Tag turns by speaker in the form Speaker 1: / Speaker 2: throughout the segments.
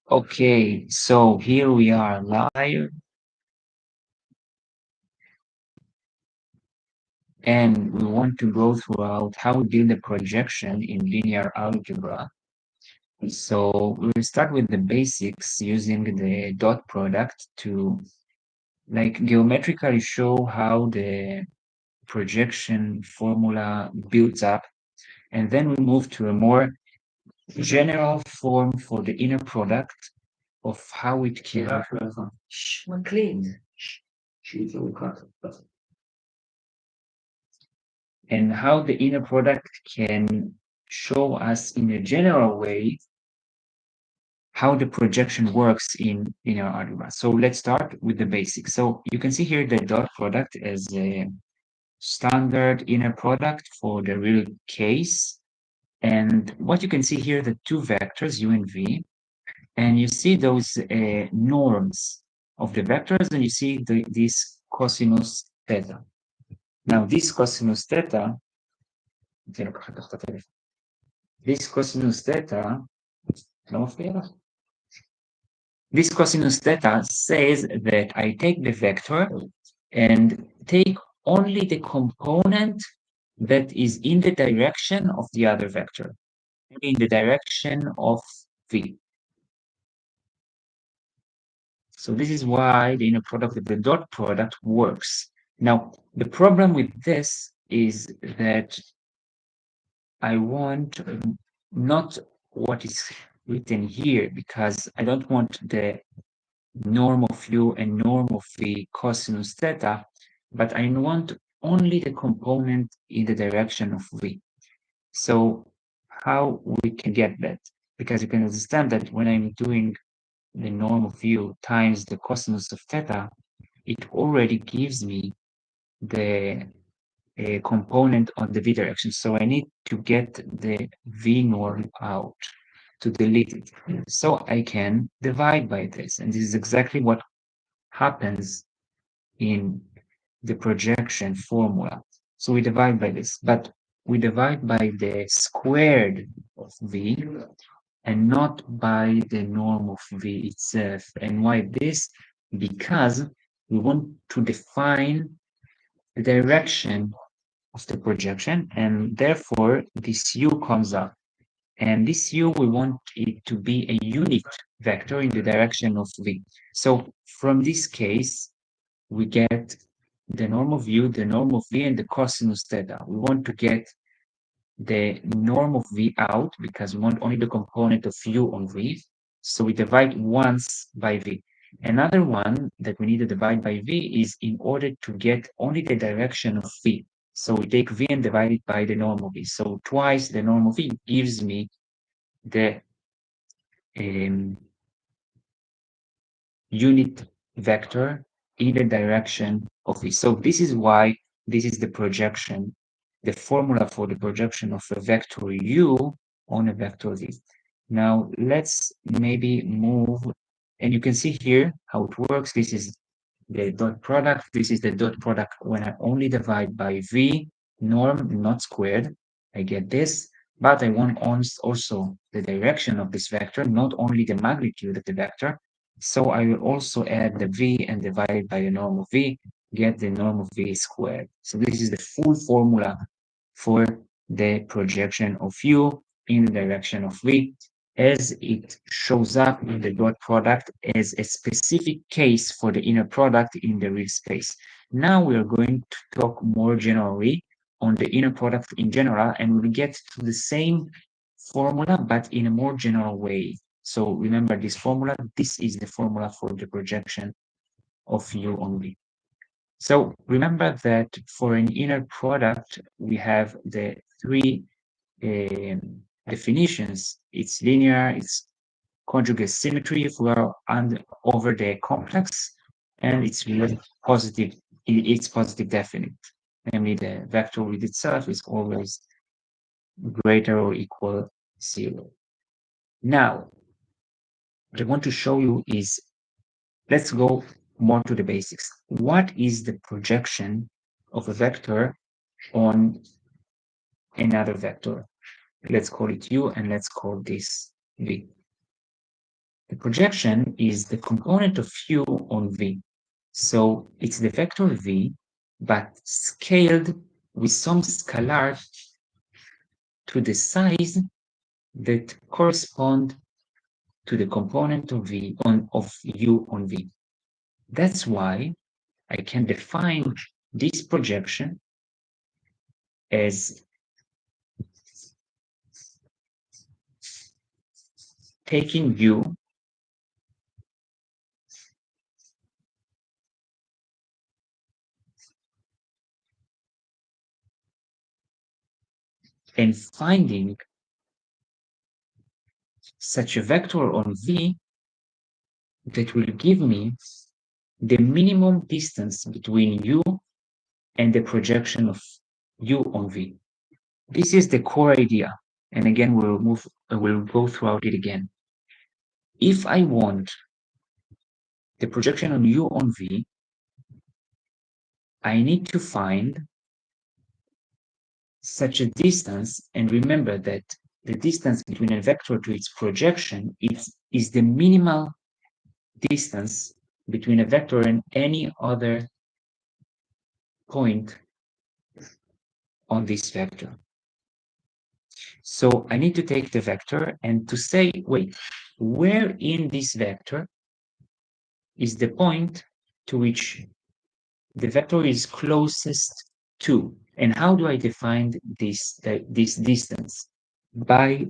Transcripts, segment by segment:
Speaker 1: Okay, so here we are live, and we want to go throughout how we build a projection in linear algebra. So we'll start with the basics using the dot product to geometrically show how the projection formula builds up, and then we move to a more general form for the inner product of how it can clean and how the inner product can show us in a general way how the projection works in linear algebra. So let's start with the basics. So you can see here the dot product as a standard inner product for the real case. And what you can see here, the two vectors, u and v, and you see those norms of the vectors, and you see this cosinus theta. Now, this cosinus theta, this cosinus theta, this cosinus theta says that I take the vector and take only the component that is in the direction of the other vector, in the direction of v. So this is why the inner product of the dot product works. Now, the problem with this is that I want not what is written here, because I don't want the norm of u and norm of v cosinus theta, but I want only the component in the direction of v. So how we can get that? Because you can understand that when I'm doing the norm of u times the cosinus of theta, it already gives me the component on the v direction. So I need to get the v norm out to delete it. So I can divide by this. And this is exactly what happens in the projection formula. So we divide by this, but we divide by the squared of v and not by the norm of v itself. And why this? Because we want to define the direction of the projection, and therefore this u comes up. And this u, we want it to be a unit vector in the direction of v. So from this case, we get the norm of u, the norm of v, and the cosinus theta. We want to get the norm of v out because we want only the component of u on v. So we divide once by v. Another one that we need to divide by v is in order to get only the direction of v. So we take v and divide it by the norm of v. So twice the norm of v gives me the unit vector in the direction of v. So this is why this is the projection, the formula for the projection of a vector u on a vector v. Now let's maybe move, and you can see here how it works. This is the dot product. This is the dot product when I only divide by v norm, not squared. I get this, but I want also the direction of this vector, not only the magnitude of the vector. So I will also add the v and divide it by the norm of v, get the norm of v squared. So this is the full formula for the projection of u in the direction of v, as it shows up in the dot product as a specific case for the inner product in the real space. Now we are going to talk more generally on the inner product in general, and we'll get to the same formula, but in a more general way. So remember this formula. This is the formula for the projection of u on v. So remember that for an inner product, we have the three definitions. It's linear, it's conjugate symmetry if we are over the complex, and it's positive, it's positive definite. Namely, the vector with itself is always greater or equal 0. Now, what I want to show you is, let's go more to the basics. What is the projection of a vector on another vector? Let's call it u, and let's call this v. The projection is the component of u on v. So it's the vector v, but scaled with some scalar to the size that correspond to the component of u on v. That's why I can define this projection as taking u and finding such a vector on v that will give me the minimum distance between u and the projection of u on v. This is the core idea. And again, we'll go throughout it again. If I want the projection on u on v, I need to find such a distance, and remember that the distance between a vector to its projection is the minimal distance between a vector and any other point on this vector. So I need to take the vector and to say, wait, where in this vector is the point to which the vector is closest to? And how do I define this distance? By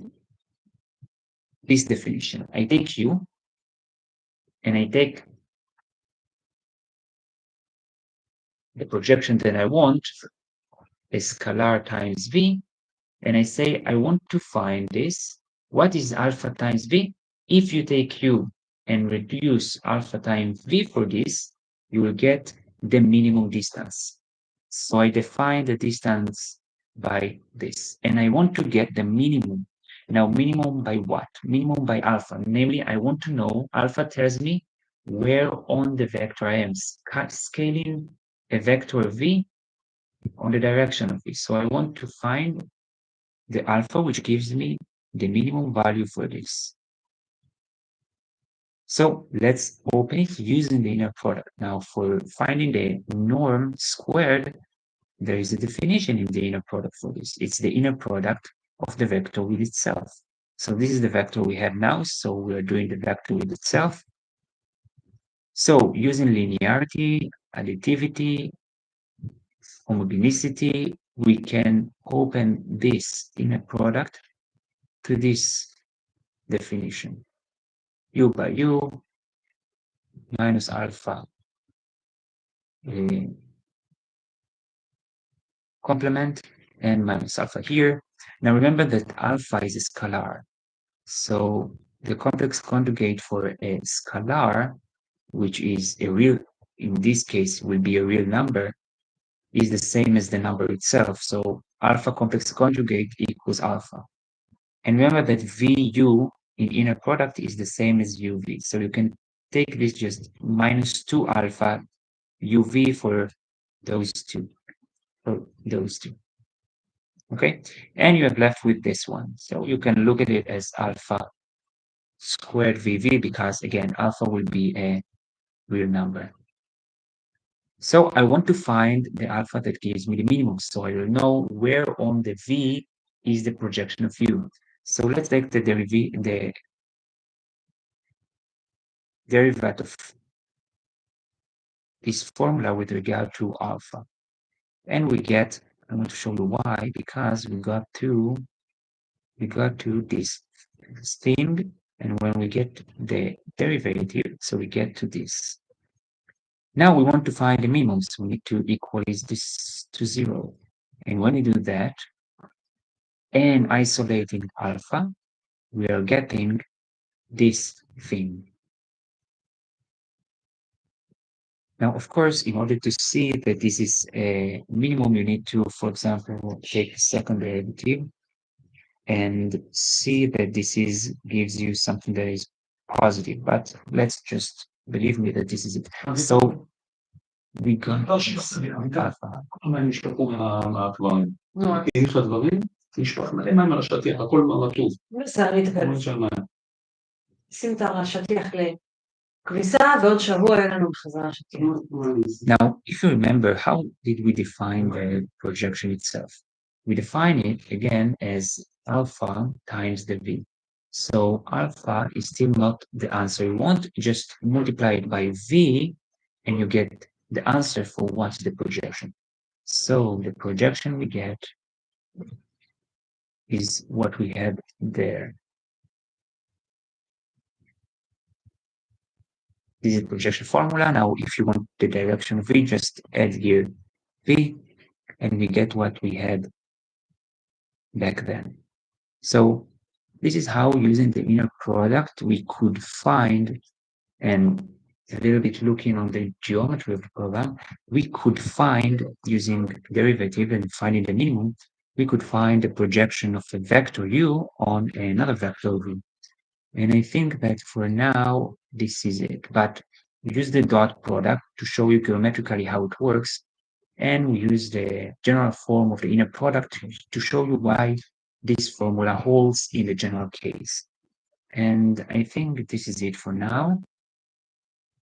Speaker 1: this definition. I take u and I take the projection that I want, a scalar times v, and I say I want to find this. What is alpha times v? If you take u and reduce alpha times v for this, you will get the minimum distance. So I define the distance by this, and I want to get the minimum. Now, minimum by what? Minimum by alpha. Namely, I want to know, alpha tells me where on the vector I am scaling a vector v on the direction of v. So I want to find the alpha, which gives me the minimum value for this. So let's open it using the inner product. Now, for finding the norm squared, there is a definition in the inner product for this. It's the inner product of the vector with itself. So this is the vector we have now. So we're doing the vector with itself. So using linearity, additivity, homogeneity, we can open this inner product to this definition. U by u minus alpha complement and minus alpha here. Now remember that alpha is a scalar. So the complex conjugate for a scalar, which is a real, in this case, will be a real number, is the same as the number itself. So alpha complex conjugate equals alpha. And remember that VU in inner product is the same as UV. So you can take this just minus 2 alpha UV for those two. Okay, and you are left with this one. So you can look at it as alpha squared VV because again, alpha will be a real number. So I want to find the alpha that gives me the minimum. So I will know where on the V is the projection of U. So let's take the derivative of this formula with regard to alpha. And we get, I want to show you why, because we got to this thing, and when we get the derivative, so we get to this. Now we want to find the minimum, so we need to equalize this to 0. And when we do that, and isolating alpha, we are getting this thing. Now, of course, in order to see that this is a minimum, you need to, for example, take the second derivative and see that this gives you something that is positive. But let's just believe me that this is it. So we got alpha.
Speaker 2: שים את השטיח לכביסה, ועוד שבוע יהיה לנו בחזרה שטיח.
Speaker 1: Now, if you remember, how did we define the projection itself? We define it again as alpha times the v. So alpha is still not the answer you want, just multiply it by v and you get the answer for what's the projection. So the projection we get is what we have there. This is projection formula. Now, if you want the direction v, just add here v, and we get what we had back then. So this is how, using the inner product, we could find, and a little bit looking on the geometry of the program, we could find, using derivative and finding the minimum, we could find the projection of a vector u on another vector v. And I think that for now, this is it. But we use the dot product to show you geometrically how it works. And we use the general form of the inner product to show you why this formula holds in the general case. And I think this is it for now.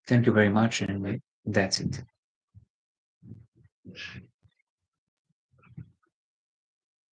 Speaker 1: Thank you very much, and that's it.